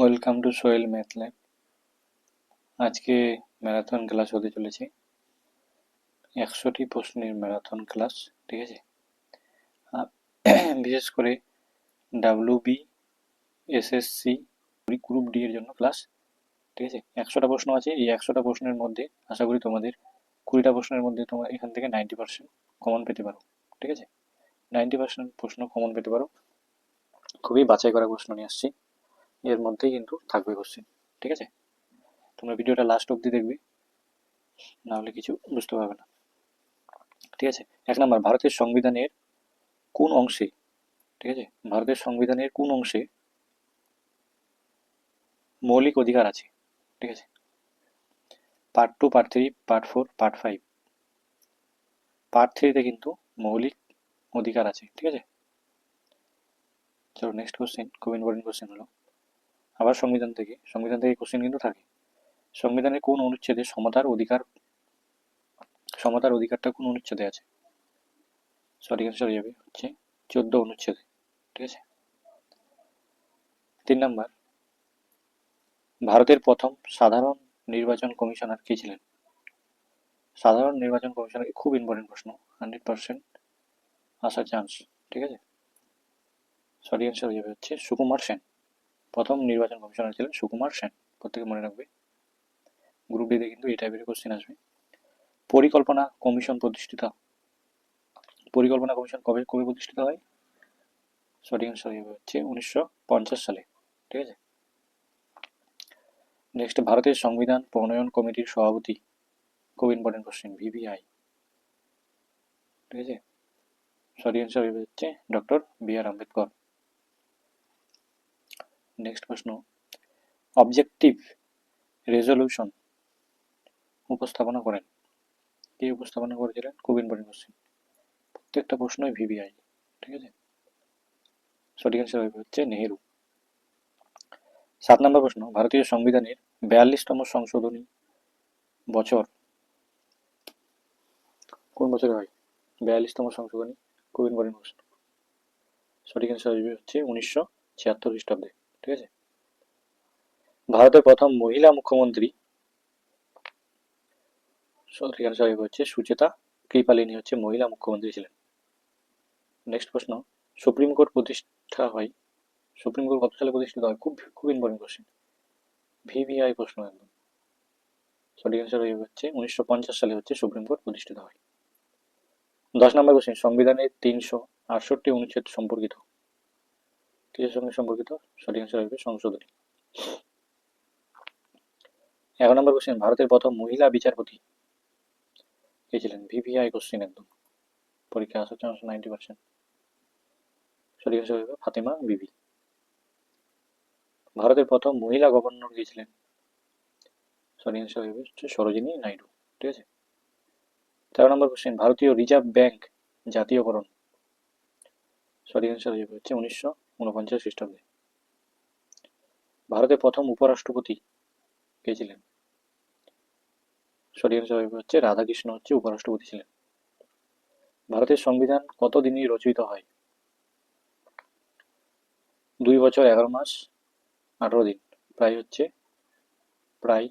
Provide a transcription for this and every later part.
Welcome to Sohel math lab. আজকে marathon class হতে চলেছে, 100টি প্রশ্নের ম্যারাথন ক্লাস। ঠিক আছে, বিশেষ করে ডাব্লিউবি, এসএসসি, গ্রুপ ডি এর জন্য ক্লাস। ঠিক আছে, 100টা প্রশ্ন আছে। এই 100টা প্রশ্নের মধ্যে আশা করি তোমাদের 20টা প্রশ্নের মধ্যে তোমার এখান থেকে 90% কমন পেতে পারো। ঠিক আছে, 90% প্রশ্ন কমন পেতে পারো। খুবই বাছাই করা প্রশ্ন নিয়ে আসছি, এর মধ্যেই কিন্তু থাকবে কোশ্চেন। ঠিক আছে, তোমরা ভিডিওটা লাস্ট অবধি দেখবে, নাহলে কিছু বুঝতে পারবে না। ঠিক আছে, 1 নম্বর, ভারতের সংবিধানের কোন অংশে, ঠিক আছে, ভারতের সংবিধানের কোন অংশে মৌলিক অধিকার আছে? ঠিক আছে, part 2, part 3, part 4, part 5। Part 3তে কিন্তু মৌলিক অধিকার আছে। ঠিক আছে, চলো নেক্সট কোশ্চেন। খুব ইম্পর্টেন্ট কোশ্চেন হলো, আবার সংবিধান থেকে কোশ্চেন কিন্তু থাকে। সংবিধানের কোন অনুচ্ছেদে সমতার অধিকারটা কোন অনুচ্ছেদে আছে? সঠিক অ্যান্সার হয়ে যাবে হচ্ছে 14 অনুচ্ছেদে। ঠিক আছে, 3 নম্বর, ভারতের প্রথম সাধারণ নির্বাচন কমিশনার কে ছিলেন? সাধারণ নির্বাচন কমিশনার খুব ইম্পর্টেন্ট প্রশ্ন, 100% আসার চান্স। ঠিক আছে, সঠিক অ্যান্সার হয়ে যাবে হচ্ছে সুকুমার সেন। প্রথম নির্বাচন কমিশনার ছিলেন সুকুমার সেন, প্রত্যেকে মনে রাখবে। গ্রুপ ডিতে কিন্তু এই টাইপের কোশ্চেন আসবে। পরিকল্পনা কমিশন কবে কবে প্রতিষ্ঠিত হয়? সঠিক অ্যান্সার হয়ে যাবে হচ্ছে 1950 সালে। ঠিক আছে, নেক্সট, ভারতের সংবিধান প্রণয়ন কমিটির সভাপতি, খুব ইম্পর্টেন্ট কোশ্চেন, ভিভিআই। ঠিক আছে, সঠিক অ্যান্সার হয়ে হচ্ছে ডক্টর বি আর আম্বেদকর। নেক্সট প্রশ্ন, অবজেক্টিভ রেজলিউশন উপস্থাপনা করেন, কে উপস্থাপনা করেছিলেন? খুব ইম্পর্টেন্ট কোশ্চেন, প্রত্যেকটা প্রশ্নই ভিভিআই। ঠিক আছে, সঠিক অ্যান্সার হচ্ছে নেহেরু। 7 নম্বর প্রশ্ন, ভারতীয় সংবিধানের 42তম সংশোধনী বছর কোন বছরে হয়? 42তম সংশোধনী, খুব ইম্পর্টেন্ট প্রশ্ন। সঠিক অ্যান্সার হচ্ছে 1976 খ্রিস্টাব্দে। ঠিক আছে, ভারতের প্রথম মহিলা মুখ্যমন্ত্রী, সঠিক অ্যান্সার হচ্ছে সুচেতা কৃপালিনী হচ্ছে মহিলা মুখ্যমন্ত্রী ছিলেন। নেক্সট প্রশ্ন, সুপ্রিম কোর্ট কত সালে প্রতিষ্ঠিত হয়? খুব খুব ইম্পর্টেন্ট কোশ্চেন, ভিভিআই প্রশ্ন একদম। সঠিক অ্যান্সার হচ্ছে 1950 সালে হচ্ছে সুপ্রিম কোর্ট প্রতিষ্ঠিত হয়। 10 নম্বর কোশ্চেন, সংবিধানের 368 অনুচ্ছেদ সম্পর্কিত, কিসের সঙ্গে সম্পর্কিত? সঠিক অ্যান্সার হবে সংশোধনী। 11 নম্বর কোশ্চেন, ভারতের প্রথম মহিলা বিচারপতি কে ছিলেন? ভিভিআই কোশ্চেন একদম, পরীক্ষা আসার চান্স 90%। সঠিক অ্যান্সার হবে ফাতেমা বিবি। ভারতের প্রথম মহিলা গভর্নর কে ছিলেন? সঠিক অ্যান্সার হচ্ছে সরোজিনী নাইডু। ঠিক আছে, 13 নম্বর কোশ্চেন, ভারতীয় রিজার্ভ ব্যাংক জাতীয়করণ, সঠিক অ্যান্সার হচ্ছে 1949 খ্রিস্টাব্দে। ভারতের প্রথম উপরাষ্ট্রপতি কে ছিলেন? সঠিক অ্যান্সার হচ্ছে রাধাকৃষ্ণ হচ্ছে উপরাষ্ট্রপতি ছিলেন। ভারতের সংবিধান কত দিনে রচিত হয়? 2 বছর 11 মাস 18 দিন, প্রায়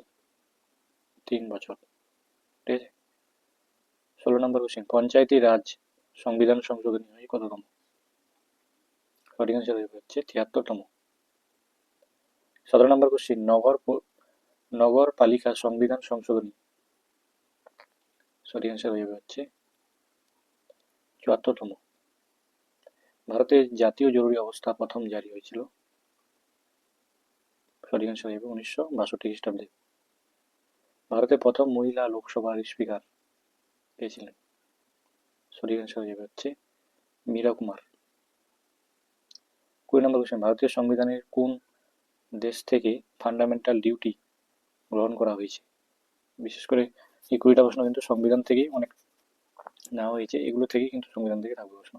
3 বছর। ঠিক আছে, 16 নম্বর কোশ্চেন, পঞ্চায়েতি রাজ সংবিধান সংশোধনী হয় কততম? সঠিক অ্যান্সার হচ্ছে 73তম। 17 নম্বর কোশ্চেন, নগরপালিকা সংবিধান সংশোধনী, সঠিক অ্যান্সার হচ্ছে 74তম। ভারতে জাতীয় জরুরি অবস্থা প্রথম জারি হয়েছিল? সঠিক অ্যান্সার 1962 খ্রিস্টাব্দে। ভারতের প্রথম মহিলা লোকসভার স্পিকার কে ছিলেন? সঠিক অ্যান্সার হচ্ছে মীরা কুমার। 20 নম্বর কোশ্চেন, ভারতীয় সংবিধানের কোন দেশ থেকে ফান্ডামেন্টাল ডিউটি গ্রহণ করা হয়েছে? বিশেষ করে এই 20টা প্রশ্ন কিন্তু সংবিধান থেকেই অনেক নেওয়া হয়েছে, এগুলো থেকেই কিন্তু সংবিধান থেকে থাকবে প্রশ্ন।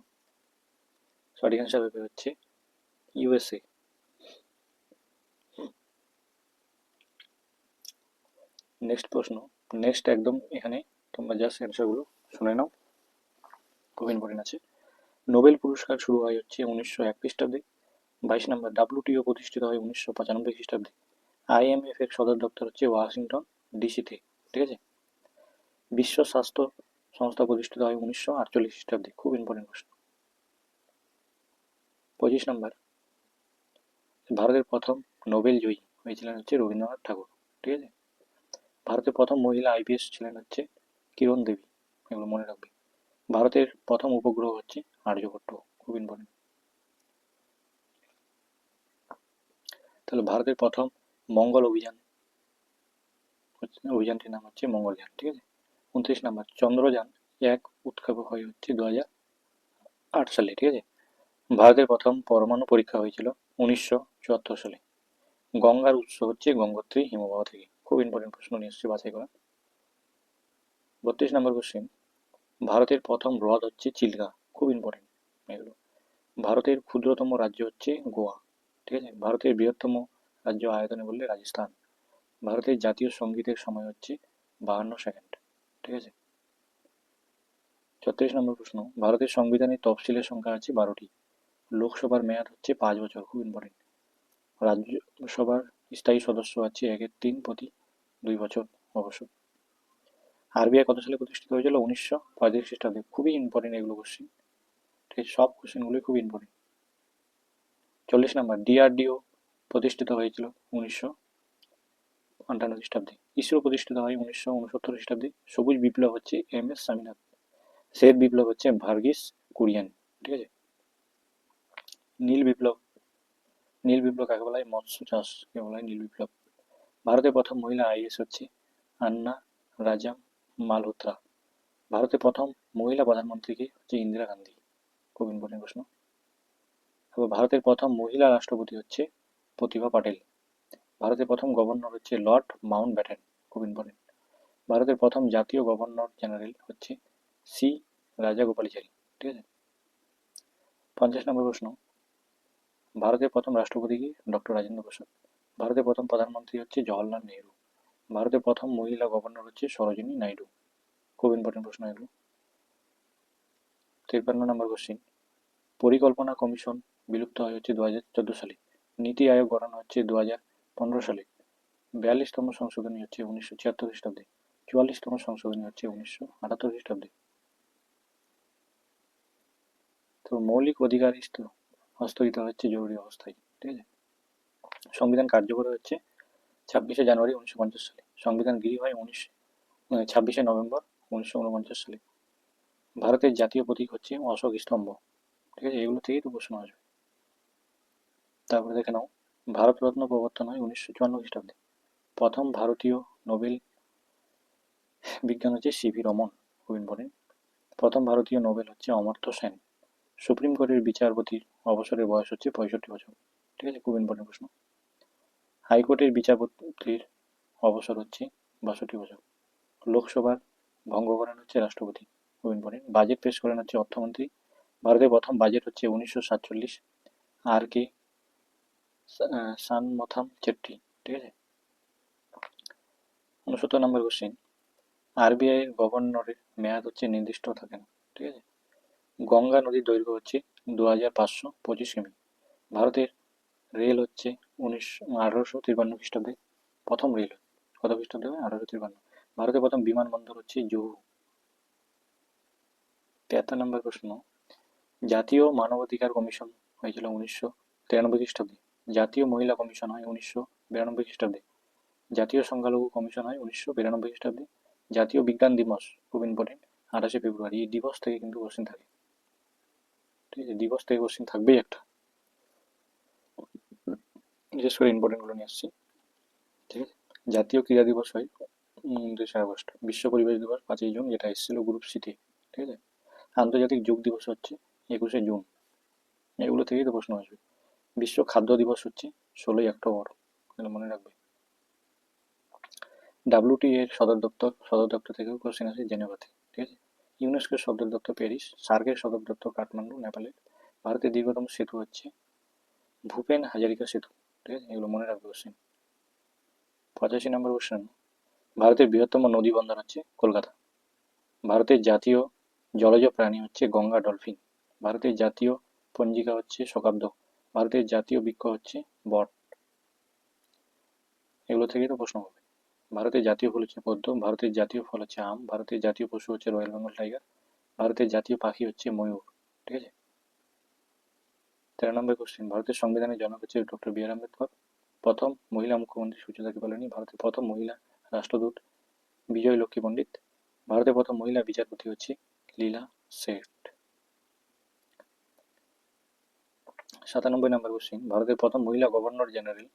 সঠিক অ্যান্সার হচ্ছে ইউএসএ। নেক্সট প্রশ্ন, নেক্সট একদম এখানে তোমরা জাস্ট অ্যান্সারগুলো শুনে নাও, খুব ইম্পর্টেন্ট আছে। নোবেল পুরস্কার শুরু হয় হচ্ছে 1901 খ্রিস্টাব্দে, 22 নম্বর, ডাব্লিউটিও প্রতিষ্ঠিত হয় 1995 খ্রিস্টাব্দে। IMF এর সদর দপ্তর হচ্ছে ওয়াশিংটন ডিসিতে, ঠিক আছে। বিশ্ব স্বাস্থ্য সংস্থা প্রতিষ্ঠিত হয় 1948 খ্রিস্টাব্দে, খুব ইম্পর্টেন্ট প্রশ্ন। 25 নম্বর, ভারতের প্রথম নোবেল জয়ী হয়েছিলেন হচ্ছে রবীন্দ্রনাথ ঠাকুর, ঠিক আছে। ভারতের প্রথম মহিলা IPS ছিলেন হচ্ছে কিরণ দেবী, এগুলো মনে রাখবে। ভারতের প্রথম উপগ্রহ হচ্ছে আর্যভট্ট, খুব ইম্পর্টেন্ট। তাহলে ভারতের প্রথম মঙ্গল অভিযানটির নাম হচ্ছে মঙ্গলযান, ঠিক আছে। 29 নম্বর, চন্দ্রযান 1 উৎক্ষেপণ হয় হচ্ছে 2008 সালে, ঠিক আছে। ভারতের প্রথম পরমাণু পরীক্ষা হয়েছিল 1974 সালে। গঙ্গার উৎস হচ্ছে গঙ্গোত্রী হিমবাহ থেকে, খুব ইম্পর্টেন্ট প্রশ্ন নিয়ে এসেছে বাছাই করা। 32 নম্বর কোশ্চেন, ভারতের প্রথম হ্রদ হচ্ছে চিল্কা, খুব ইম্পর্টেন্ট এগুলো। ভারতের ক্ষুদ্রতম রাজ্য হচ্ছে গোয়া, ঠিক আছে। ভারতের বৃহত্তম রাজ্য আয়তনে বললে রাজস্থান। ভারতের জাতীয় সঙ্গীতের সময় হচ্ছে 52 সেকেন্ড, ঠিক আছে। 36 নম্বর প্রশ্ন, ভারতের সংবিধানে তফসিলের সংখ্যা আছে 12টি। লোকসভার মেয়াদ হচ্ছে 5 বছর, খুব ইম্পর্টেন্ট। রাজ্যসভার স্থায়ী সদস্য আছে 1/3 প্রতি 2 বছর অবশ্য। RBI কত সালে প্রতিষ্ঠিত হয়েছিল? 1935 খ্রিস্টাব্দে, খুবই ইম্পর্টেন্ট এগুলো কোশ্চেন, ঠিক আছে। সব কোশ্চেনগুলোই খুব ইম্পর্টেন্ট। 40 নম্বর, DRDO প্রতিষ্ঠিত হয়েছিল 1958 খ্রিস্টাব্দে। ইসরো প্রতিষ্ঠিত হয় 1969 খ্রিস্টাব্দে। সবুজ বিপ্লব হচ্ছে MS স্বামীনাথন। শ্বেত বিপ্লব হচ্ছে ভার্গিস কুরিয়ান, ঠিক আছে। নীল বিপ্লব কাকে বলা হয়? মৎস্য চাষকে বলা হয় নীল বিপ্লব। ভারতের প্রথম মহিলা IAS হচ্ছে আন্না রাজা মালহোত্রা। ভারতের প্রথম মহিলা প্রধানমন্ত্রীকে হচ্ছে ইন্দিরা গান্ধী, খুব ইম্পর্টেন্ট প্রশ্ন। ভারতের প্রথম মহিলা রাষ্ট্রপতি হচ্ছে প্রতিভা পাটেল। ভারতের প্রথম গভর্নর হচ্ছে লর্ড মাউন্ট ব্যাটেন, খুব ইম্পর্টেন্ট। ভারতের প্রথম জাতীয় গভর্নর জেনারেল হচ্ছে C রাজাগোপালাচারী, ঠিক আছে। 50 নম্বর প্রশ্ন, ভারতের প্রথম রাষ্ট্রপতি কি? ডক্টর রাজেন্দ্র প্রসাদ। ভারতের প্রথম প্রধানমন্ত্রী হচ্ছে জওহরলাল নেহরু। ভারতের প্রথম মহিলা গভর্নর হচ্ছে সরোজিনী নাইডু, খুব ইম্পর্টেন্ট প্রশ্ন এগুলো। 53 নম্বর কোশ্চিন, পরিকল্পনা কমিশন বিলুপ্ত হয় হচ্ছে 2014 সালে। নীতি আয়োগ গঠন হচ্ছে 2015 সালে। 42তম সংশোধনী হচ্ছে 1976 খ্রিস্টাব্দে। 44তম সংশোধনী হচ্ছে 1978 খ্রিস্টাব্দে। তো মৌলিক অধিকার হস্তগিত হচ্ছে জরুরি অবস্থায়, ঠিক আছে। সংবিধান কার্যকর হচ্ছে 26শে জানুয়ারি 1950 সালে। সংবিধান গৃহীত হয় 26শে নভেম্বর 1949 সালে। ভারতের জাতীয় প্রতীক হচ্ছে অশোক স্তম্ভ, ঠিক আছে। এগুলো থেকেই তো প্রশ্ন আসবে। তারপরে দেখে নাও, ভারতরত্ন প্রবর্তন হয় 1954 খ্রিস্টাব্দে। প্রথম ভারতীয় নোবেল বিজ্ঞান হচ্ছে CV রমন, খুব ইম্পর্টেন্ট। প্রথম ভারতীয় নোবেল হচ্ছে অমর্ত্য সেন। সুপ্রিম কোর্টের বিচারপতির অবসরের বয়স হচ্ছে 65 বছর, ঠিক আছে। খুব ইম্পর্টেন্ট প্রশ্ন। হাইকোর্টের বিচারপতির অবসর হচ্ছে 62 বছর। লোকসভার ভঙ্গ করেন হচ্ছে রাষ্ট্রপতি, খুব ইম্পর্টেন্ট। বাজেট পেশ করেন হচ্ছে অর্থমন্ত্রী। ভারতের প্রথম বাজেট হচ্ছে 1947, RK সানমথাম চেট্টি, ঠিক আছে। 69 নম্বর কোশ্চেন, RBI এর গভর্নরের মেয়াদ হচ্ছে নির্দিষ্ট থাকে না, ঠিক আছে। গঙ্গা নদীর দৈর্ঘ্য হচ্ছে 2525 কিমি। ভারতের রেল হচ্ছে 1853 খ্রিস্টাব্দে প্রথম রেল, কত খ্রিস্টাব্দে? 1853। ভারতের প্রথম বিমানবন্দর হচ্ছে জুহু। 73 নম্বর প্রশ্ন, জাতীয় মানবাধিকার কমিশন হয়েছিল 1993 খ্রিস্টাব্দে। জাতীয় মহিলা কমিশন হয় 1992 খ্রিস্টাব্দে। জাতীয় সংখ্যালঘু কমিশন হয় 1992 খ্রিস্টাব্দে। জাতীয় বিজ্ঞান দিবস, খুব ইম্পর্টেন্ট, 28শে ফেব্রুয়ারি। এই দিবস থেকে কিন্তু কোশ্চেন থাকে, ঠিক আছে। দিবস থেকে কোশ্চেন থাকবেই একটা, বিশেষ করে ইম্পর্টেন্ট গুলো নিয়ে আসছি, ঠিক আছে। জাতীয় ক্রীড়া দিবস হয় 29শে আগস্ট। বিশ্ব পরিবেশ দিবস 5ই জুন, যেটা এসেছিল গ্রুপ সিতে, ঠিক আছে। আন্তর্জাতিক যোগ দিবস হচ্ছে 21শে জুন, এগুলো থেকেই তো প্রশ্ন আসবে। বিশ্ব খাদ্য দিবস হচ্ছে 16ই অক্টোবর, মনে রাখবে। WTO এর সদর দপ্তর থেকেও কোশ্চেন আসে জেনেভাতে, ঠিক আছে। ইউনেস্কোর সদর দপ্তর প্যারিস। সার্কের সদর দপ্তর কাঠমান্ডু, নেপালের। ভারতের দীর্ঘতম সেতু হচ্ছে ভূপেন হাজারিকা সেতু, ঠিক আছে। এগুলো মনে রাখবে কোশ্চেন। 85 নম্বর কোশ্চেন, ভারতের বৃহত্তম নদী বন্দর হচ্ছে কলকাতা। ভারতের জাতীয় জলজ প্রাণী হচ্ছে গঙ্গা ডলফিন। ভারতের জাতীয় পঞ্জিকা হচ্ছে শকাব্দ। ভারতের জাতীয় বৃক্ষ হচ্ছে বট। এগুলো থেকেই তো প্রশ্ন হবে। ভারতের জাতীয় ফুল হচ্ছে পদ্ম, ভারতের জাতীয় ফল হচ্ছে আম, ভারতের জাতীয় পশু হচ্ছে রয়্যাল বেঙ্গল টাইগার, ভারতের জাতীয় পাখি হচ্ছে ময়ূর। ঠিক আছে। 13 নম্বর কোশ্চেন, ভারতের সংবিধানের জনক হচ্ছে ডক্টর বি আর আম্বেদকর। প্রথম মহিলা মুখ্যমন্ত্রী সুচেতা কৃপালিনী, ভারতের প্রথম মহিলা রাষ্ট্রদূত বিজয় লক্ষ্মী পণ্ডিত, ভারতের প্রথম মহিলা বিচারপতি হচ্ছে লীলা শেঠ। 97 নম্বর কোশ্চেন, ভারতের প্রথম মহিলা গভর্নর জেনারেল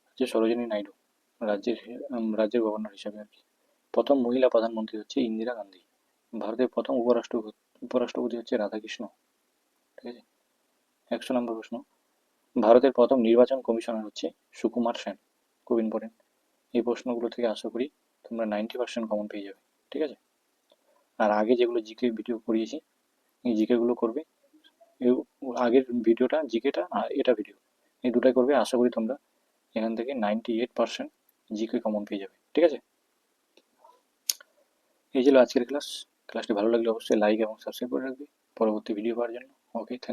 হচ্ছে সরোজিনী নাইডু, রাজ্যের গভর্নর হিসাবে আর কি। প্রথম মহিলা প্রধানমন্ত্রী হচ্ছে ইন্দিরা গান্ধী। ভারতের প্রথম উপরাষ্ট্রপতি হচ্ছে রাধাকৃষ্ণ। ঠিক আছে। 100 নম্বর প্রশ্ন, ভারতের প্রথম নির্বাচন কমিশনার হচ্ছে সুকুমার সেন। খুব ইম্পর্টেন্ট। এই প্রশ্নগুলো থেকে আশা করি তোমরা 90% কমন পেয়ে যাবে। ঠিক আছে। আর আগে যেগুলো জিকে ভিডিও করিয়েছি, এই জিকে গুলো করবে। আগের ভিডিওটা জিকেটা আর এটা ভিডিও, এই দুটাই করবে। আশা করি তোমরা এখান থেকে 98% জিকে কমন পেয়ে যাবে। ঠিক আছে। এই ছিল আজকের ক্লাস। ক্লাসটি ভালো লাগলে অবশ্যই লাইক এবং সাবস্ক্রাইব করে রাখবে পরবর্তী ভিডিও পাওয়ার জন্য। ওকে, থ্যাংক ইউ।